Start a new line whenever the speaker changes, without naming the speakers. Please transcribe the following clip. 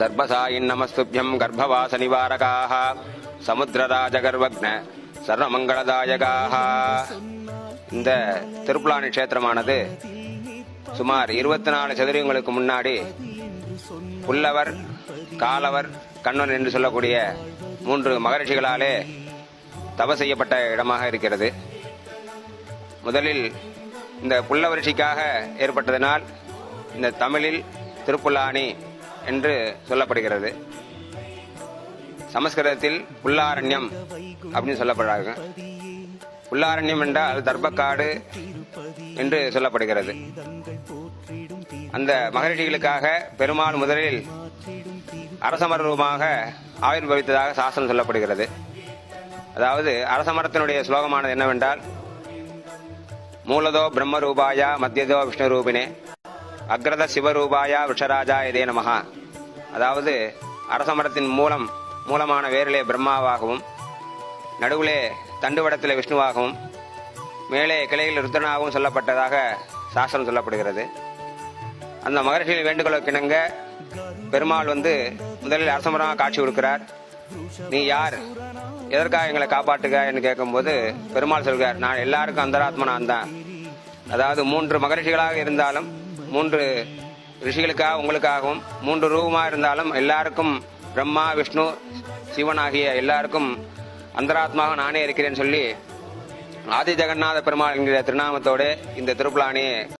தர்பசாயின் நமஸ்துபியம் கர்ப்பவாச நிவாரகாக சமுத்திரராஜகர்வக்ன சர்வமங்களதாயகாக. இந்த திருப்புலானி கஷேத்திரமானது சுமார் 24 சதுரங்களுக்கு முன்னாடி புல்லவர், காலவர், கண்ணன் என்று சொல்லக்கூடிய 3 மகரிஷிகளாலே தப செய்யப்பட்ட இடமாக இருக்கிறது. முதலில் இந்த புல்லவரிஷிக்காக ஏற்பட்டதனால் இந்த தமிழில் திருப்புல்லானி என்று சொல்லப்படுகிறது. சமஸ்கிருதத்தில் புல்லாரண்யம் அப்படின்னு சொல்லப்படுறாங்க. புல்லாரண்யம் என்றால் தர்பக்காடு என்று சொல்லப்படுகிறது. அந்த மகரிஷிகளுக்காக பெருமாள் முதலில் அரசமரமாக ஆவிர்வவித்ததாக சாஸ்திரம் சொல்லப்படுகிறது. அதாவது அரசமரத்தினுடைய ஸ்லோகமானது என்னவென்றால், மூலதோ பிரம்மரூபாயா மத்தியதோ விஷ்ணு ரூபினே அக்ரத சிவரூபாயா விஷராஜா இதே நமஹா. அதாவது அரசமரத்தின் மூலமான வேரிலே பிரம்மாவாகவும், நடுவிலே தண்டுவடத்திலே விஷ்ணுவாகவும், மேலே கிளையில் ருத்ரனாகவும் சொல்லப்பட்டதாக சாஸ்திரம் சொல்லப்படுகிறது. அந்த மகரிஷியின் வேண்டுகோளுக்கிணங்க பெருமாள் முதலில் அரசமரமாக காட்சி கொடுக்கிறார். நீ யார், எதற்காக எங்களை காப்பாற்றுக என்று கேட்கும்போது பெருமாள் சொல்கிறார், நான் எல்லாருக்கும் அந்தராத்மா நான் தான். அதாவது 3 மகரிஷிகளாக இருந்தாலும், 3 ரிஷிகளுக்காக உங்களுக்காகவும், 3 ரூபமாக இருந்தாலும் எல்லாருக்கும் பிரம்மா, விஷ்ணு, சிவன் ஆகிய எல்லாருக்கும் அந்தராத்மாக நானே இருக்கிறேன்னு சொல்லி ஆதி ஜெகநாத பெருமாள் என்கிற திருநாமத்தோடு இந்த திருப்புலானி